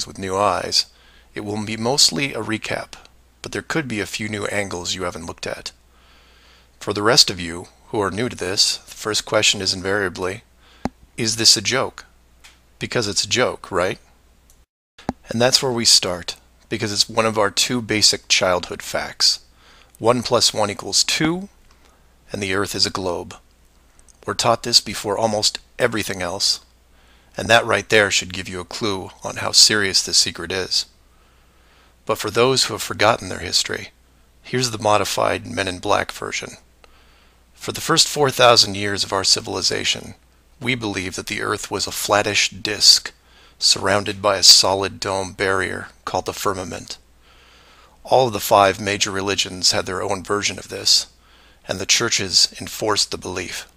with new eyes, it will be mostly a recap, but there could be a few new angles you haven't looked at. For the rest of you who are new to this, the first question is invariably, is this a joke? Because it's a joke, right? And that's where we start, because it's one of our two basic childhood facts. 1 + 1 = 2, and the Earth is a globe. We're taught this before almost everything else, and that right there should give you a clue on how serious this secret is. But for those who have forgotten their history, here's the modified Men in Black version. For the first 4,000 years of our civilization, we believed that the Earth was a flattish disk, surrounded by a solid dome barrier called the firmament. All of the 5 major religions had their own version of this, and the churches enforced the belief.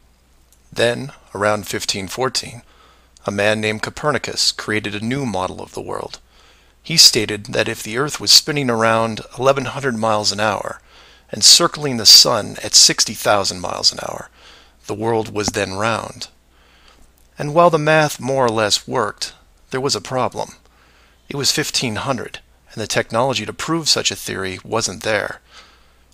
Then, around 1514, a man named Copernicus created a new model of the world. He stated that if the Earth was spinning around 1,100 miles an hour and circling the Sun at 60,000 miles an hour, the world was then round. And while the math more or less worked, there was a problem. It was 1500, and the technology to prove such a theory wasn't there.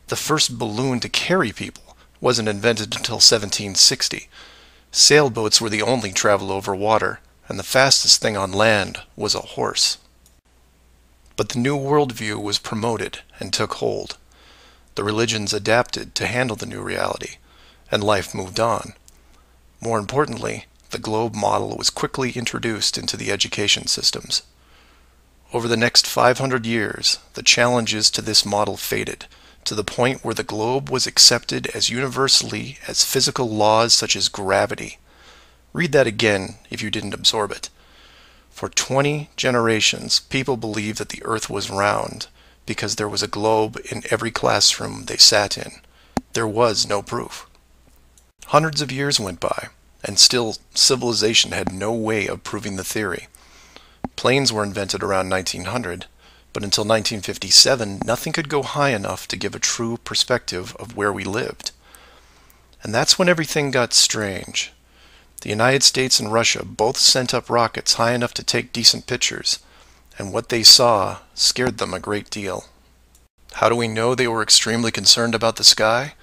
The first balloon to carry people wasn't invented until 1760. Sailboats were the only travel over water, and the fastest thing on land was a horse. But the new worldview was promoted and took hold. The religions adapted to handle the new reality, and life moved on. More importantly, the globe model was quickly introduced into the education systems. Over the next 500 years, the challenges to this model faded, to the point where the globe was accepted as universally as physical laws such as gravity. Read that again if you didn't absorb it. For 20 generations, people believed that the Earth was round because there was a globe in every classroom they sat in. There was no proof. Hundreds of years went by, and still civilization had no way of proving the theory. Planes were invented around 1900, but until 1957, nothing could go high enough to give a true perspective of where we lived. And that's when everything got strange. The United States and Russia both sent up rockets high enough to take decent pictures, and what they saw scared them a great deal. How do we know they were extremely concerned about the sky?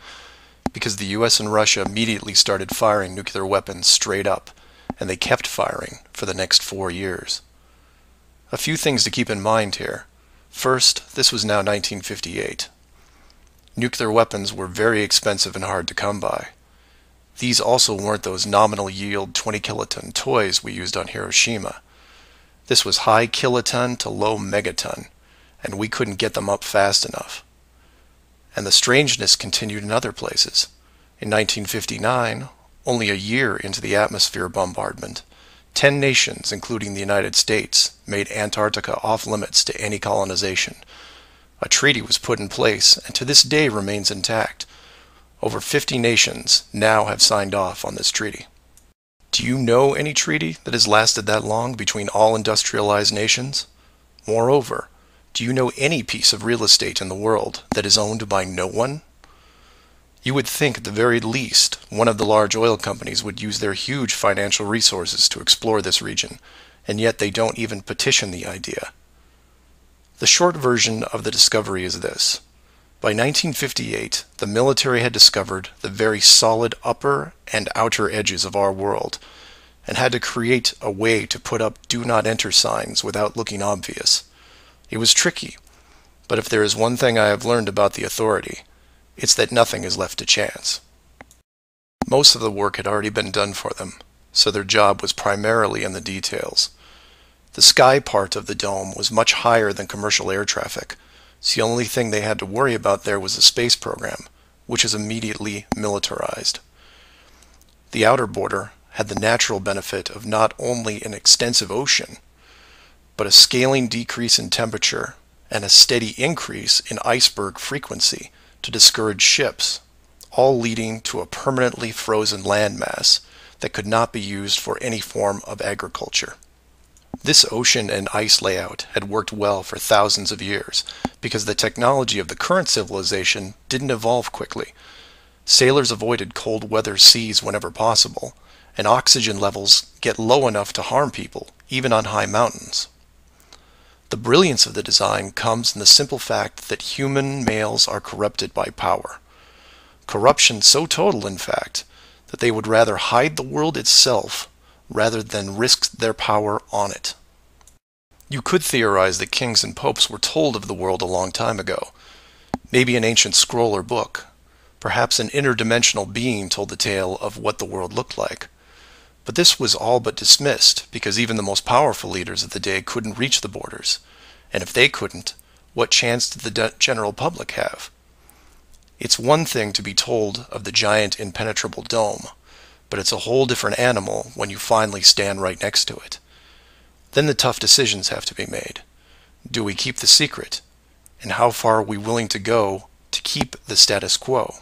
Because the US and Russia immediately started firing nuclear weapons straight up, and they kept firing for the next 4 years. A few things to keep in mind here. First, this was now 1958. Nuclear weapons were very expensive and hard to come by. These also weren't those nominal yield 20 kiloton toys we used on Hiroshima. This was high kiloton to low megaton, and we couldn't get them up fast enough. And the strangeness continued in other places. In 1959, only a year into the atmosphere bombardment, 10 nations, including the United States, made Antarctica off-limits to any colonization. A treaty was put in place, and to this day remains intact. Over 50 nations now have signed off on this treaty. Do you know any treaty that has lasted that long between all industrialized nations? Moreover, do you know any piece of real estate in the world that is owned by no one? You would think at the very least one of the large oil companies would use their huge financial resources to explore this region, and yet they don't even petition the idea. The short version of the discovery is this. By 1958, the military had discovered the very solid upper and outer edges of our world, and had to create a way to put up "Do Not Enter" signs without looking obvious. It was tricky, but if there is one thing I have learned about the authority, it's that nothing is left to chance. Most of the work had already been done for them, so their job was primarily in the details. The sky part of the dome was much higher than commercial air traffic, so the only thing they had to worry about there was the space program, which is immediately militarized. The outer border had the natural benefit of not only an extensive ocean, but a scaling decrease in temperature and a steady increase in iceberg frequency to discourage ships, all leading to a permanently frozen landmass that could not be used for any form of agriculture. This ocean and ice layout had worked well for thousands of years because the technology of the current civilization didn't evolve quickly. Sailors avoided cold weather seas whenever possible, and oxygen levels get low enough to harm people, even on high mountains. The brilliance of the design comes in the simple fact that human males are corrupted by power. Corruption so total, in fact, that they would rather hide the world itself rather than risk their power on it. You could theorize that kings and popes were told of the world a long time ago. Maybe an ancient scroll or book. Perhaps an interdimensional being told the tale of what the world looked like. But this was all but dismissed, because even the most powerful leaders of the day couldn't reach the borders. And if they couldn't, what chance did the general public have? It's one thing to be told of the giant impenetrable dome, but it's a whole different animal when you finally stand right next to it. Then the tough decisions have to be made. Do we keep the secret? And how far are we willing to go to keep the status quo?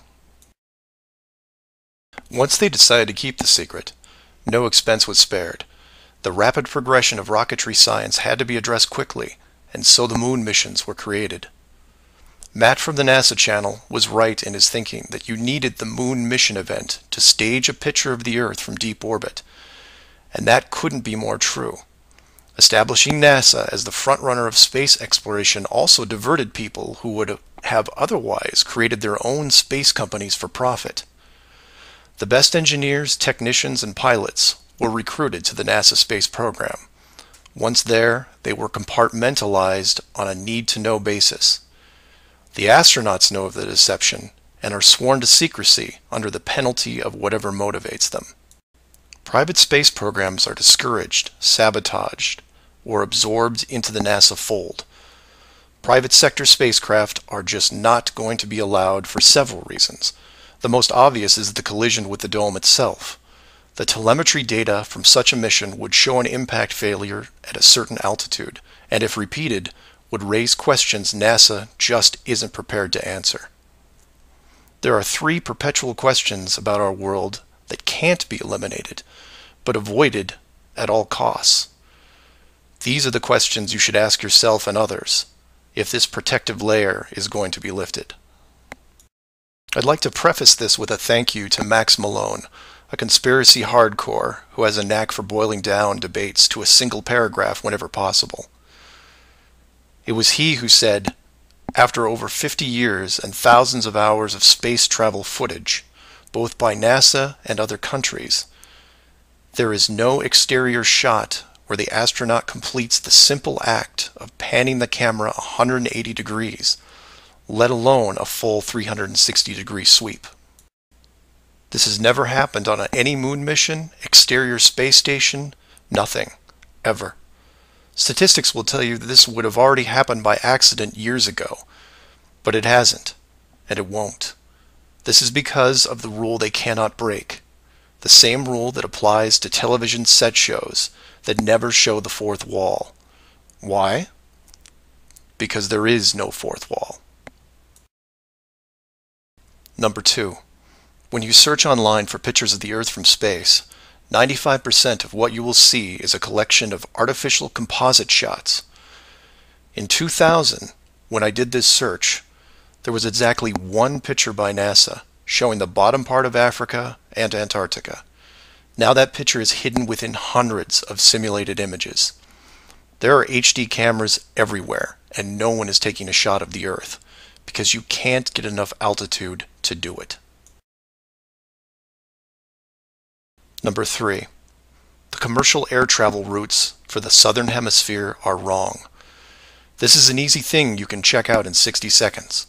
Once they decided to keep the secret, no expense was spared. The rapid progression of rocketry science had to be addressed quickly, and so the moon missions were created. Matt from the NASA channel was right in his thinking that you needed the moon mission event to stage a picture of the Earth from deep orbit, and that couldn't be more true. Establishing NASA as the frontrunner of space exploration also diverted people who would have otherwise created their own space companies for profit. The best engineers, technicians, and pilots were recruited to the NASA space program. Once there, they were compartmentalized on a need-to-know basis. The astronauts know of the deception and are sworn to secrecy under the penalty of whatever motivates them. Private space programs are discouraged, sabotaged, or absorbed into the NASA fold. Private sector spacecraft are just not going to be allowed for several reasons. The most obvious is the collision with the dome itself. The telemetry data from such a mission would show an impact failure at a certain altitude, and if repeated, would raise questions NASA just isn't prepared to answer. There are three perpetual questions about our world that can't be eliminated, but avoided at all costs. These are the questions you should ask yourself and others if this protective layer is going to be lifted. I'd like to preface this with a thank you to Max Malone, a conspiracy hardcore who has a knack for boiling down debates to a single paragraph whenever possible. It was he who said, after over 50 years and thousands of hours of space travel footage, both by NASA and other countries, there is no exterior shot where the astronaut completes the simple act of panning the camera 180 degrees, let alone a full 360-degree sweep. This has never happened on any moon mission, exterior space station, nothing, ever. Statistics will tell you that this would have already happened by accident years ago, but it hasn't, and it won't. This is because of the rule they cannot break, the same rule that applies to television set shows that never show the fourth wall. Why? Because there is no fourth wall. Number 2. When you search online for pictures of the Earth from space, 95% of what you will see is a collection of artificial composite shots. In 2000, when I did this search, there was exactly one picture by NASA showing the bottom part of Africa and Antarctica. Now that picture is hidden within hundreds of simulated images. There are HD cameras everywhere, and no one is taking a shot of the Earth, because you can't get enough altitude to do it. Number 3. The commercial air travel routes for the southern hemisphere are wrong. This is an easy thing you can check out in 60 seconds.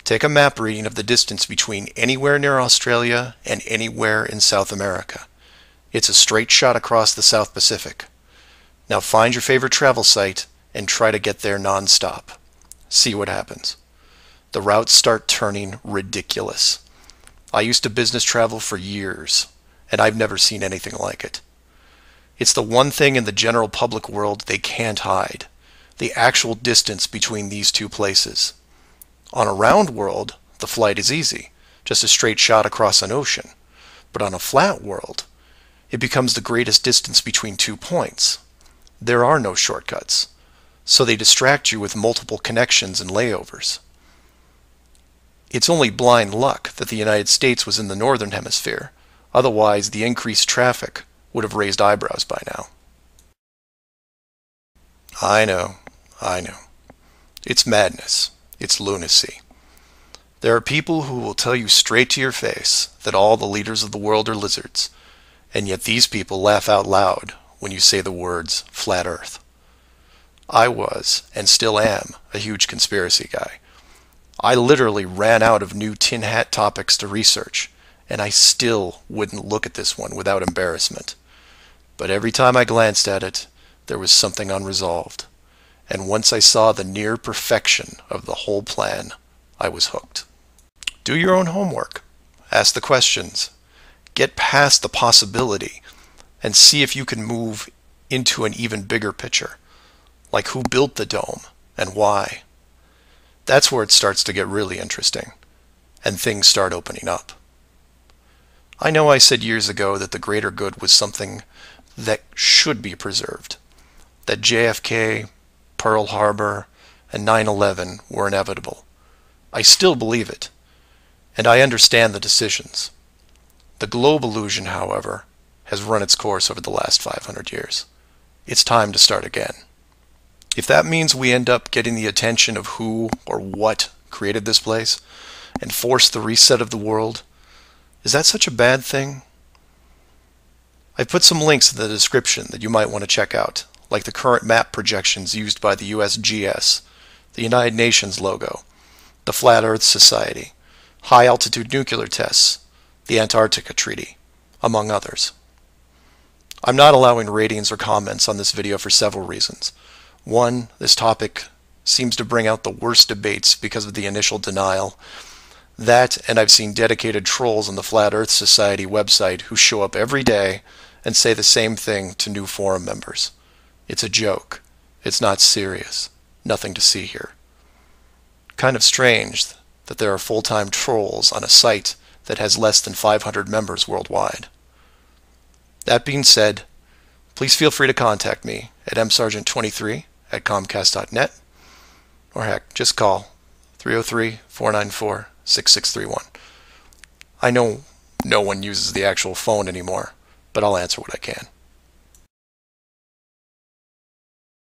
Take a map reading of the distance between anywhere near Australia and anywhere in South America. It's a straight shot across the South Pacific. Now find your favorite travel site and try to get there non-stop. See what happens. The routes start turning ridiculous. I used to business travel for years, and I've never seen anything like it. It's the one thing in the general public world they can't hide, the actual distance between these two places. On a round world, the flight is easy, just a straight shot across an ocean. But on a flat world, it becomes the greatest distance between 2 points. There are no shortcuts, so they distract you with multiple connections and layovers. It's only blind luck that the United States was in the northern hemisphere. Otherwise, the increased traffic would have raised eyebrows by now. I know. I know. It's madness. It's lunacy. There are people who will tell you straight to your face that all the leaders of the world are lizards, and yet these people laugh out loud when you say the words flat earth. I was, and still am, a huge conspiracy guy. I literally ran out of new tin hat topics to research, and I still wouldn't look at this one without embarrassment. But every time I glanced at it, there was something unresolved. And once I saw the near perfection of the whole plan, I was hooked. Do your own homework. Ask the questions. Get past the possibility and see if you can move into an even bigger picture. Like who built the dome and why. That's where it starts to get really interesting and things start opening up. I know I said years ago that the greater good was something that should be preserved, that JFK, Pearl Harbor, and 9/11 were inevitable. I still believe it, and I understand the decisions. The globe illusion, however, has run its course over the last 500 years. It's time to start again. If that means we end up getting the attention of who or what created this place and force the reset of the world, is that such a bad thing? I've put some links in the description that you might want to check out, like the current map projections used by the USGS, the United Nations logo, the Flat Earth Society, high-altitude nuclear tests, the Antarctica Treaty, among others. I'm not allowing ratings or comments on this video for several reasons. One, this topic seems to bring out the worst debates because of the initial denial. That, and I've seen dedicated trolls on the Flat Earth Society website who show up every day and say the same thing to new forum members. It's a joke. It's not serious. Nothing to see here. Kind of strange that there are full-time trolls on a site that has less than 500 members worldwide. That being said, please feel free to contact me at msargent23@comcast.net, or heck, just call 303-494-6631. I know no one uses the actual phone anymore, but I'll answer what I can.